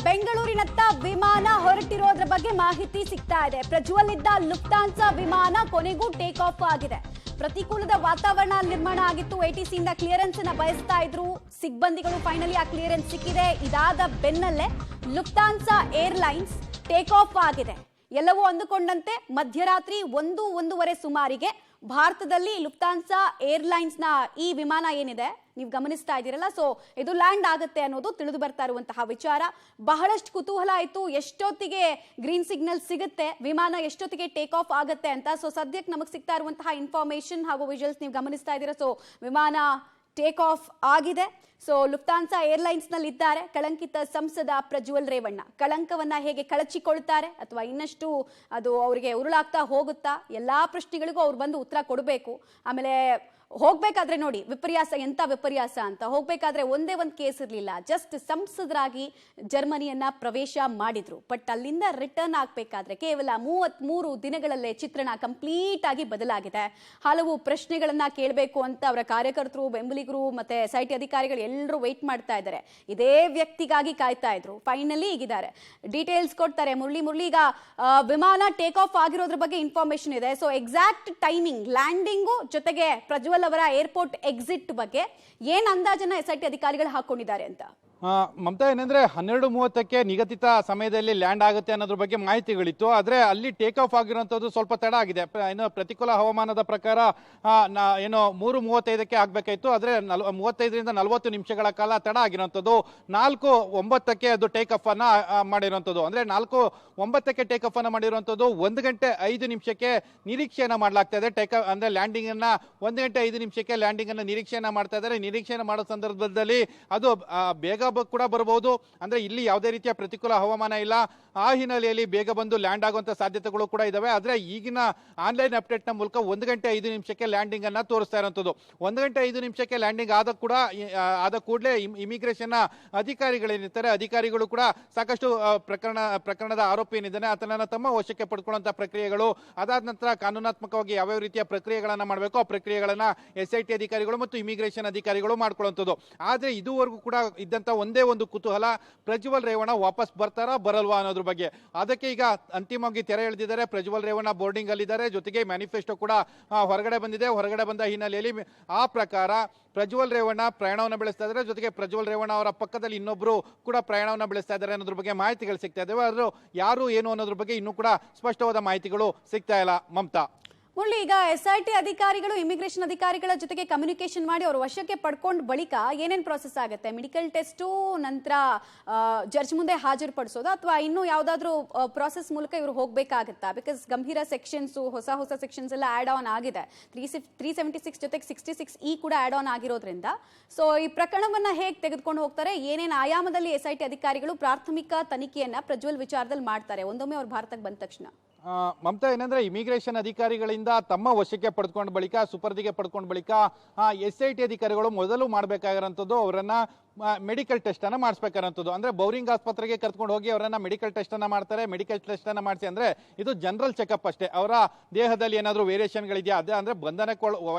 ಬೆಂಗಳೂರಿನತ್ತ ವಿಮಾನ ಹೊರಟಿರೋದ್ರ ಬಗ್ಗೆ ಮಾಹಿತಿ ಸಿಗ್ತಾ ಇದೆ. ಪ್ರಜ್ವಲ್ ಇದ್ದ ಲುಫ್ತಾನ್ಸಾ ವಿಮಾನ ಕೊನೆಗೂ ಟೇಕ್ ಆಫ್ ಆಗಿದೆ. ಪ್ರತಿಕೂಲದ ವಾತಾವರಣ ನಿರ್ಮಾಣ ಆಗಿತ್ತು. ATC ಇಂದ ಕ್ಲಿಯರೆನ್ಸ್ ಅನ್ನ ಬಯಸ್ತಾ ಇದ್ರು ಸಿಬ್ಬಂದಿಗಳು. ಫೈನಲಿ ಆ ಕ್ಲಿಯರೆನ್ಸ್ ಸಿಕ್ಕಿದೆ. ಇದಾದ ಬೆನ್ನಲ್ಲೇ ಲುಫ್ತಾನ್ಸಾ ಏರ್ಲೈನ್ಸ್ ಟೇಕ್ ಆಫ್ ಆಗಿದೆ. ಎಲ್ಲವೂ ಅಂದುಕೊಂಡಂತೆ ಮಧ್ಯರಾತ್ರಿ 1-1:30 ಸುಮಾರಿಗೆ ಭಾರತದಲ್ಲಿ ಲುಫ್ತಾನ್ಸಾ ಏರ್ಲೈನ್ಸ್ ನ ಈ ವಿಮಾನ ಏನಿದೆ ನೀವು ಗಮನಿಸ್ತಾ ಇದ್ದೀರಲ್ಲ, ಸೊ ಇದು ಲ್ಯಾಂಡ್ ಆಗುತ್ತೆ ಅನ್ನೋದು ತಿಳಿದು ಬರ್ತಾ ಇರುವಂತಹ ವಿಚಾರ. ಬಹಳಷ್ಟು ಕುತೂಹಲ ಆಯ್ತು, ಎಷ್ಟೊತ್ತಿಗೆ ಗ್ರೀನ್ ಸಿಗ್ನಲ್ ಸಿಗುತ್ತೆ, ವಿಮಾನ ಎಷ್ಟೊತ್ತಿಗೆ ಟೇಕ್ ಆಫ್ ಆಗುತ್ತೆ ಅಂತ. ಸೊ ಸದ್ಯಕ್ಕೆ ನಮಗೆ ಸಿಗ್ತಾ ಇರುವಂತಹ ಇನ್ಫಾರ್ಮೇಶನ್ ಹಾಗೂ ವಿಜುವಲ್ಸ್ ನೀವು ಗಮನಿಸ್ತಾ ಇದ್ದೀರಾ. ಸೊ ವಿಮಾನ ಟೇಕ್ ಆಫ್ ಆಗಿದೆ. ಸೊ ಲುಫ್ತಾನ್ಸಾ ಏರ್ಲೈನ್ಸ್ ನಲ್ಲಿ ಇದ್ದಾರೆ ಕಳಂಕಿತ ಸಂಸದ ಪ್ರಜ್ವಲ್ ರೇವಣ್ಣ. ಕಳಂಕವನ್ನ ಹೇಗೆ ಕಳಚಿಕೊಳ್ತಾರೆ ಅಥವಾ ಇನ್ನಷ್ಟು ಅದು ಅವರಿಗೆ ಉರುಳಾಗ್ತಾ ಹೋಗುತ್ತಾ, ಎಲ್ಲಾ ಪ್ರಶ್ನೆಗಳಿಗೂ ಅವ್ರು ಬಂದು ಉತ್ತರ ಕೊಡಬೇಕು. ಆಮೇಲೆ ಹೋಗ್ಬೇಕಾದ್ರೆ ನೋಡಿ ವಿಪರ್ಯಾಸ, ಎಂತ ವಿಪರ್ಯಾಸ ಅಂತ. ಹೋಗ್ಬೇಕಾದ್ರೆ ಒಂದೇ ಒಂದು ಕೇಸ್ ಇರಲಿಲ್ಲ, ಜಸ್ಟ್ ಸಂಸದರಾಗಿ ಜರ್ಮನಿಯನ್ನ ಪ್ರವೇಶ ಮಾಡಿದ್ರು. ಬಟ್ ಅಲ್ಲಿಂದ ರಿಟರ್ನ್ ಆಗ್ಬೇಕಾದ್ರೆ ಕೇವಲ 33 ದಿನಗಳಲ್ಲೇ ಚಿತ್ರಣ ಕಂಪ್ಲೀಟ್ ಆಗಿ ಬದಲಾಗಿದೆ. ಹಲವು ಪ್ರಶ್ನೆಗಳನ್ನ ಕೇಳಬೇಕು ಅಂತ ಅವರ ಕಾರ್ಯಕರ್ತರು, ಬೆಂಬಲಿಗರು ಮತ್ತೆ SIT ಅಧಿಕಾರಿಗಳು ಎಲ್ಲರೂ ವೇಟ್ ಮಾಡ್ತಾ ಇದ್ದಾರೆ. ಇದೇ ವ್ಯಕ್ತಿಗಾಗಿ ಕಾಯ್ತಾ ಇದ್ರು. ಫೈನಲಿ ಈಗಿದ್ದಾರೆ, ಡೀಟೇಲ್ಸ್ ಕೊಡ್ತಾರೆ ಮುರಳಿ. ಈಗ ವಿಮಾನ ಟೇಕ್ ಆಫ್ ಆಗಿರೋದ್ರ ಬಗ್ಗೆ ಇನ್ಫಾರ್ಮೇಶನ್ ಇದೆ. ಸೊ ಎಕ್ಸಾಕ್ಟ್ ಟೈಮಿಂಗ್, ಲ್ಯಾಂಡಿಂಗು ಜೊತೆಗೆ ಪ್ರಜ್ವಲ್ ಅವರ ಏರ್ಪೋರ್ಟ್ ಎಕ್ಸಿಟ್ ಬಗ್ಗೆ ಏನ್ ಅಂದಾಜನ್ನ SIT ಅಧಿಕಾರಿಗಳು ಹಾಕೊಂಡಿದ್ದಾರೆ ಅಂತ. ಮಮತಾ, ಏನಂದ್ರೆ 12:30ಕ್ಕೆ ನಿಗದಿತ ಸಮಯದಲ್ಲಿ ಲ್ಯಾಂಡ್ ಆಗುತ್ತೆ ಅನ್ನೋದ್ರ ಬಗ್ಗೆ ಮಾಹಿತಿಗಳಿತ್ತು. ಆದ್ರೆ ಅಲ್ಲಿ ಟೇಕ್ ಆಫ್ ಆಗಿರುವಂತದ್ದು ಸ್ವಲ್ಪ ತಡ ಆಗಿದೆ. ಏನು ಪ್ರತಿಕೂಲ ಹವಾಮಾನದ ಪ್ರಕಾರ ಏನು 3:35ಕ್ಕೆ ಆಗ್ಬೇಕಾಯ್ತು. ಆದ್ರೆ 35ರಿಂದ 40 ನಿಮಿಷಗಳ ಕಾಲ ತಡ ಆಗಿರುವಂತದ್ದು. 4:09ಕ್ಕೆ ಅದು ಟೇಕ್ ಆಫ್ ಅನ್ನ ಮಾಡಿರುವಂತದ್ದು. ಅಂದ್ರೆ 4:09ಕ್ಕೆ ಟೇಕ್ ಆಫ್ ಅನ್ನ ಮಾಡಿರುವಂತದ್ದು. 1 ಗಂಟೆ 5 ನಿಮಿಷಕ್ಕೆ ನಿರೀಕ್ಷೆಯನ್ನ ಮಾಡಲಾಗ್ತಾ ಇದೆ. ಟೇಕ್ ಆಫ್ ಅಂದ್ರೆ ಲ್ಯಾಂಡಿಂಗ್ ಅನ್ನ 1 ಗಂಟೆ 5 ನಿಮಿಷಕ್ಕೆ ಲ್ಯಾಂಡಿಂಗ್ ಅನ್ನ ನಿರೀಕ್ಷೆಯನ್ನ ಮಾಡ್ತಾ ಇದ್ದಾರೆ. ನಿರೀಕ್ಷೆಯನ್ನ ಮಾಡೋ ಸಂದರ್ಭದಲ್ಲಿ ಅದು ಬೇಗ ಕೂಡ ಬರಬಹುದು. ಅಂದ್ರೆ ಇಲ್ಲಿ ಯಾವುದೇ ರೀತಿಯ ಪ್ರತಿಕೂಲ ಹವಾಮಾನ ಇಲ್ಲ. ಆ ಹಿನ್ನೆಲೆಯಲ್ಲಿ ಬೇಗ ಬಂದು ಲ್ಯಾಂಡ್ ಆಗುವಂತ ಸಾಧ್ಯತೆಗಳು ಕೂಡ ಇದಾವೆ. ಆದ್ರೆ ಈಗಿನ ಆನ್ಲೈನ್ ಅಪ್ಡೇಟ್ ನ ಮೂಲಕ 1 ಗಂಟೆ 5 ನಿಮಿಷಕ್ಕೆ ಲ್ಯಾಂಡಿಂಗ್ ಅನ್ನ ತೋರಿಸ್ತಾ ಇರುವಂತದ್ದು. 1 ಗಂಟೆ 5 ನಿಮಿಷಕ್ಕೆ ಲ್ಯಾಂಡಿಂಗ್ ಆದ ಕೂಡಲೇ ಇಮಿಗ್ರೇಷನ್ ಅಧಿಕಾರಿಗಳೇನಿರ್ತಾರೆ, ಅಧಿಕಾರಿಗಳು ಕೂಡ ಸಾಕಷ್ಟು ಪ್ರಕರಣದ ಆರೋಪಿ ಏನಿದ್ದಾನೆ ಆತನನ್ನ ತಮ್ಮ ವಶಕ್ಕೆ ಪಡ್ಕೊಳ್ಳುವಂತ ಪ್ರಕ್ರಿಯೆಗಳು, ಅದಾದ ನಂತರ ಕಾನೂನಾತ್ಮಕವಾಗಿ ಯಾವ್ಯಾವ ರೀತಿಯ ಪ್ರಕ್ರಿಯೆಗಳನ್ನ ಮಾಡಬೇಕು ಆ ಪ್ರಕ್ರಿಯೆಗಳನ್ನ SIT ಅಧಿಕಾರಿಗಳು ಮತ್ತು ಇಮಿಗ್ರೇಷನ್ ಅಧಿಕಾರಿಗಳು ಮಾಡ್ಕೊಳ್ಳುವಂಥದ್ದು. ಆದ್ರೆ ಇದುವರೆಗೂ ಕೂಡ ಇದ್ದಂತ ಒಂದೇ ಒಂದು ಕುತೂಹಲ, ಪ್ರಜ್ವಲ್ ರೇವಣ್ಣ ವಾಪಸ್ ಬರ್ತಾರಾ ಬರಲ್ವಾ ಅನ್ನೋದ್ರ ಬಗ್ಗೆ. ಅದಕ್ಕೆ ಈಗ ಅಂತಿಮವಾಗಿ ತೆರೆ ಎಳೆದಿದ್ದಾರೆ. ಪ್ರಜ್ವಲ್ ರೇವಣ್ಣ ಬೋರ್ಡಿಂಗ್ ಅಲ್ಲಿದ್ದಾರೆ. ಜೊತೆಗೆ ಮ್ಯಾನಿಫೆಸ್ಟೋ ಕೂಡ ಹೊರಗಡೆ ಬಂದಿದೆ. ಹೊರಗಡೆ ಬಂದ ಹಿನ್ನೆಲೆಯಲ್ಲಿ ಆ ಪ್ರಕಾರ ಪ್ರಜ್ವಲ್ ರೇವಣ್ಣ ಪ್ರಯಾಣವನ್ನು ಬೆಳೆಸ್ತಾ ಇದ್ದಾರೆ. ಜೊತೆಗೆ ಪ್ರಜ್ವಲ್ ರೇವಣ್ಣ ಅವರ ಪಕ್ಕದಲ್ಲಿ ಇನ್ನೊಬ್ರು ಕೂಡ ಪ್ರಯಾಣವನ್ನು ಬೆಳೆಸ್ತಾ ಇದ್ದಾರೆ ಅನ್ನೋದ್ರ ಬಗ್ಗೆ ಮಾಹಿತಿಗಳು ಸಿಗ್ತಾ ಇದ್ದಾವೆ. ಆದ್ರೂ ಯಾರು ಏನು ಅನ್ನೋದ್ರ ಬಗ್ಗೆ ಇನ್ನೂ ಕೂಡ ಸ್ಪಷ್ಟವಾದ ಮಾಹಿತಿಗಳು ಸಿಗ್ತಾ ಇಲ್ಲ. ಮಮತಾ, ಮುರಳಿ, ಈಗ SIT ಅಧಿಕಾರಿಗಳು ಇಮಿಗ್ರೇಷನ್ ಅಧಿಕಾರಿಗಳ ಜೊತೆಗೆ ಕಮ್ಯುನಿಕೇಶನ್ ಮಾಡಿ ಅವ್ರ ವಶಕ್ಕೆ ಪಡ್ಕೊಂಡ್ ಬಳಿಕ ಏನೇನ್ ಪ್ರಾಸೆಸ್ ಆಗುತ್ತೆ? ಮೆಡಿಕಲ್ ಟೆಸ್ಟು, ನಂತರ ಜಡ್ಜ್ ಮುಂದೆ ಹಾಜರುಪಡಿಸೋದು, ಅಥವಾ ಇನ್ನೂ ಯಾವ್ದಾದ್ರು ಪ್ರಾಸೆಸ್ ಮೂಲಕ ಇವರು ಹೋಗ್ಬೇಕಾಗತ್ತಾ? ಬಿಕಾಸ್ ಗಂಭೀರ ಸೆಕ್ಷನ್ಸ್, ಹೊಸ ಸೆಕ್ಷನ್ಸ್ ಎಲ್ಲ ಆಡ್ ಆನ್ ಆಗಿದೆ. 376 ಜೊತೆಗೆ 66E ಕೂಡ ಆಡ್ ಆನ್ ಆಗಿರೋದ್ರಿಂದ ಸೊ ಈ ಪ್ರಕರಣವನ್ನ ಹೇಗೆ ತೆಗೆದುಕೊಂಡು ಹೋಗ್ತಾರೆ, ಏನೇನು ಆಯಾಮದಲ್ಲಿ SIT ಅಧಿಕಾರಿಗಳು ಪ್ರಾಥಮಿಕ ತನಿಖೆಯನ್ನ ಪ್ರಜ್ವಲ್ ವಿಚಾರದಲ್ಲಿ ಮಾಡ್ತಾರೆ ಒಂದೊಮ್ಮೆ ಅವ್ರು ಭಾರತಕ್ಕೆ ಬಂದ ತಕ್ಷಣ? ಮಮತಾ, ಏನಂದ್ರೆ ಇಮಿಗ್ರೇಷನ್ ಅಧಿಕಾರಿಗಳಿಂದ ತಮ್ಮ ವಶಕ್ಕೆ ಪಡ್ಕೊಂಡ ಬಳಿಕ, ಸುಪರ್ದಿಗೆ ಪಡ್ಕೊಂಡ ಬಳಿಕ SIT ಅಧಿಕಾರಿಗಳು ಮೊದಲು ಮಾಡಬೇಕಾಗಿರೋಂಥದ್ದು ಅವರನ್ನ ಮೆಡಿಕಲ್ ಟೆಸ್ಟ್ ಅನ್ನ ಮಾಡಿಸ್ಬೇಕಾರಂಥದ್ದು. ಅಂದ್ರೆ ಬೌರಿಂಗ್ ಆಸ್ಪತ್ರೆಗೆ ಕರ್ಕೊಂಡು ಹೋಗಿ ಅವರನ್ನ ಮೆಡಿಕಲ್ ಟೆಸ್ಟ್ ಅನ್ನ ಮಾಡ್ತಾರೆ. ಮೆಡಿಕಲ್ ಟೆಸ್ಟ್ ಅನ್ನ ಮಾಡಿಸಿ, ಅಂದ್ರೆ ಇದು ಜನರಲ್ ಚೆಕಪ್ ಅಷ್ಟೇ. ಅವರ ದೇಹದಲ್ಲಿ ಏನಾದ್ರು ವೇರಿಯೇಷನ್ಗಳಿದೆಯಾ, ಅದೇ ಅಂದ್ರೆ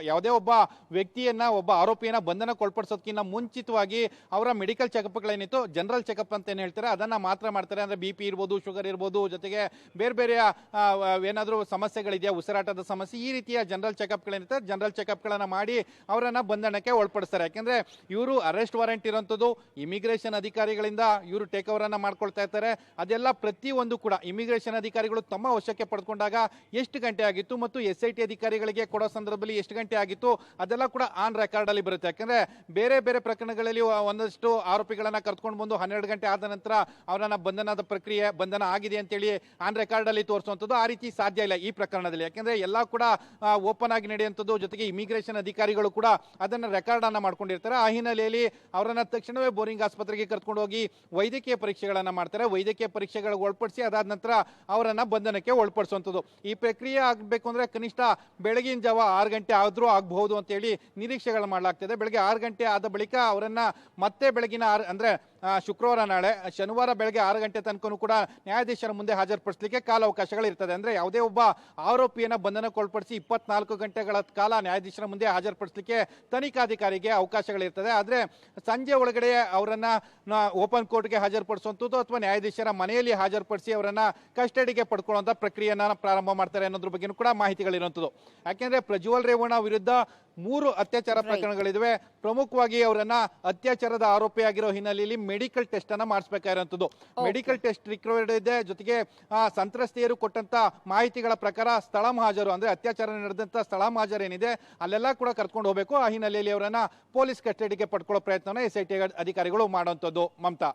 ಯಾವುದೇ ಒಬ್ಬ ವ್ಯಕ್ತಿಯನ್ನ, ಒಬ್ಬ ಆರೋಪಿಯನ್ನ ಬಂಧನಕ್ಕೊಳಪಡಿಸೋದಕ್ಕಿಂತ ಮುಂಚಿತವಾಗಿ ಅವರ ಮೆಡಿಕಲ್ ಚೆಕಪ್ಗಳೇನಿತ್ತು, ಜನರಲ್ ಚೆಕಪ್ ಅಂತ ಏನ್ ಹೇಳ್ತಾರೆ ಅದನ್ನ ಮಾತ್ರ ಮಾಡ್ತಾರೆ. ಅಂದ್ರೆ BP ಇರ್ಬೋದು, ಶುಗರ್ ಇರ್ಬೋದು, ಜೊತೆಗೆ ಬೇರೆ ಏನಾದ್ರು ಸಮಸ್ಯೆಗಳಿದೆಯಾ, ಉಸಿರಾಟದ ಸಮಸ್ಯೆ, ಈ ರೀತಿಯ ಜನರಲ್ ಚೆಕಪ್ಗಳೇನಿರುತ್ತೆ ಜನರಲ್ ಚೆಕಪ್ಗಳನ್ನ ಮಾಡಿ ಅವರನ್ನ ಬಂಧನಕ್ಕೆ ಒಳಪಡಿಸ್ತಾರೆ. ಯಾಕಂದ್ರೆ ಇವರು ಅರೆಸ್ಟ್ ವಾರೆಂಟ್ ಇರೋ ಇಮಿಗ್ರೇಷನ್ ಅಧಿಕಾರಿಗಳಿಂದ ಇವರು ಟೇಕ್ ಓವರ್ ಅನ್ನ ಮಾಡ್ಕೊಳ್ತಾ ಇರ್ತಾರೆ. ಅದೆಲ್ಲ ಪ್ರತಿಯೊಂದು ಕೂಡ ಇಮಿಗ್ರೇಷನ್ ಅಧಿಕಾರಿಗಳು ತಮ್ಮ ವಶಕ್ಕೆ ಪಡೆದುಕೊಂಡಾಗ ಎಷ್ಟು ಗಂಟೆ ಆಗಿತ್ತು ಮತ್ತು SIT ಅಧಿಕಾರಿಗಳಿಗೆ ಕೊಡೋ ಸಂದರ್ಭದಲ್ಲಿ ಎಷ್ಟು ಗಂಟೆ ಆಗಿತ್ತು ಅದೆಲ್ಲ ಕೂಡ ಆನ್ ರೆಕಾರ್ಡ್ ಅಲ್ಲಿ ಬರುತ್ತೆ. ಯಾಕಂದ್ರೆ ಬೇರೆ ಪ್ರಕರಣಗಳಲ್ಲಿ ಒಂದಷ್ಟು ಆರೋಪಿಗಳನ್ನ ಕರ್ಕೊಂಡು ಬಂದು 12 ಗಂಟೆ ಆದ ನಂತರ ಅವರನ್ನ ಬಂಧನ ಆಗಿದೆ ಅಂತೇಳಿ ಆನ್ ರೆಕಾರ್ಡ್ ಅಲ್ಲಿ ತೋರಿಸುವಂಥದ್ದು ಆ ರೀತಿ ಸಾಧ್ಯ ಇಲ್ಲ ಈ ಪ್ರಕರಣದಲ್ಲಿ. ಯಾಕಂದ್ರೆ ಎಲ್ಲ ಕೂಡ ಓಪನ್ ಆಗಿ ನಡೆಯುವಂಥದ್ದು. ಜೊತೆಗೆ ಇಮಿಗ್ರೇಷನ್ ಅಧಿಕಾರಿಗಳು ಕೂಡ ಅದನ್ನ ರೆಕಾರ್ಡ್ ಅನ್ನ ಮಾಡ್ಕೊಂಡಿರ್ತಾರೆ. ಆ ಹಿನ್ನೆಲೆಯಲ್ಲಿ ಅವರನ್ನ ತಕ್ಷಣವೇ ಬೋರಿಂಗ್ ಆಸ್ಪತ್ರೆಗೆ ಕರ್ಕೊಂಡು ಹೋಗಿ ವೈದ್ಯಕೀಯ ಪರೀಕ್ಷೆಗಳನ್ನ ಮಾಡ್ತಾರೆ. ವೈದ್ಯಕೀಯ ಪರೀಕ್ಷೆಗಳಿಗೆ ಒಳಪಡಿಸಿ ಅದಾದ ನಂತರ ಅವರನ್ನ ಬಂಧನಕ್ಕೆ ಒಳಪಡಿಸುವಂಥದ್ದು. ಈ ಪ್ರಕ್ರಿಯೆ ಆಗಬೇಕು ಅಂದ್ರೆ ಕನಿಷ್ಠ ಬೆಳಗಿನ ಜಾವ 6 ಗಂಟೆ ಆದ್ರೂ ಆಗಬಹುದು ಅಂತ ಹೇಳಿ ನಿರೀಕ್ಷೆಗಳು ಮಾಡಲಾಗ್ತದೆ. ಬೆಳಗ್ಗೆ 6 ಗಂಟೆ ಆದ ಬಳಿಕ ಅವರನ್ನ ಮತ್ತೆ ಬೆಳಗಿನ ಅಂದ್ರೆ ಶುಕ್ರವಾರ ನಾಳೆ ಶನಿವಾರ ಬೆಳಗ್ಗೆ 6 ಗಂಟೆ ತನಕ ಕೂಡ ನ್ಯಾಯಾಧೀಶರ ಮುಂದೆ ಹಾಜರುಪಡಿಸಲಿಕ್ಕೆ ಕಾಲಾವಕಾಶಗಳು ಇರ್ತದೆ. ಅಂದ್ರೆ ಯಾವುದೇ ಒಬ್ಬ ಆರೋಪಿಯನ್ನ ಬಂಧನಕ್ಕೊಳಪಡಿಸಿ 24 ಗಂಟೆಗಳ ಕಾಲ ನ್ಯಾಯಾಧೀಶರ ಮುಂದೆ ಹಾಜರುಪಡಿಸಲಿಕ್ಕೆ ತನಿಖಾಧಿಕಾರಿಗೆ ಅವಕಾಶಗಳಿರ್ತದೆ. ಆದ್ರೆ ಸಂಜೆ ಒಳಗಡೆ ಅವರನ್ನ ಓಪನ್ ಕೋರ್ಟ್ಗೆ ಹಾಜರುಪಡಿಸುವಂಥದ್ದು ಅಥವಾ ನ್ಯಾಯಾಧೀಶರ ಮನೆಯಲ್ಲಿ ಹಾಜರುಪಡಿಸಿ ಅವರನ್ನ ಕಸ್ಟಡಿಗೆ ಪಡ್ಕೊಳ್ಳುವಂತ ಪ್ರಕ್ರಿಯೆಯನ್ನ ಪ್ರಾರಂಭ ಮಾಡ್ತಾರೆ ಅನ್ನೋದ್ರ ಬಗ್ಗೆನೂ ಕೂಡ ಮಾಹಿತಿಗಳಿರುವಂಥದ್ದು. ಯಾಕೆಂದ್ರೆ ಪ್ರಜ್ವಲ್ ರೇವಣ್ಣ ವಿರುದ್ಧ 3 ಅತ್ಯಾಚಾರ ಪ್ರಕರಣಗಳಿವೆ. ಪ್ರಮುಖವಾಗಿ ಅವರನ್ನ ಅತ್ಯಾಚಾರದ ಆರೋಪಿಯಾಗಿರೋ ಹಿನ್ನೆಲೆಯಲ್ಲಿ ಮೆಡಿಕಲ್ ಟೆಸ್ಟ್ ಅನ್ನ ಮಾಡಿಸಬೇಕಾಗಿರುವಂತದ್ದು. ಮೆಡಿಕಲ್ ಟೆಸ್ಟ್ ರಿಕ್ವೈರ್ಡ್ ಇದೆ. ಜೊತೆಗೆ ಸಂತ್ರಸ್ತೆಯರು ಕೊಟ್ಟಂತ ಮಾಹಿತಿಗಳ ಪ್ರಕಾರ ಸ್ಥಳ ಮಹಾಜರು ಅಂದ್ರೆ ಅತ್ಯಾಚಾರ ನಡೆದಂತ ಸ್ಥಳ ಮಹಾಜರು ಏನಿದೆ ಅಲ್ಲೆಲ್ಲ ಕೂಡ ಕರ್ಕೊಂಡು ಹೋಗಬೇಕು. ಆ ಹಿನ್ನೆಲೆಯಲ್ಲಿ ಅವರನ್ನ ಪೊಲೀಸ್ ಕಸ್ಟಡಿಗೆ ಪಡ್ಕೊಳ್ಳೋ ಪ್ರಯತ್ನವನ್ನ SIT ಅಧಿಕಾರಿಗಳು ಮಾಡುವಂತದ್ದು. ಮಮತಾ.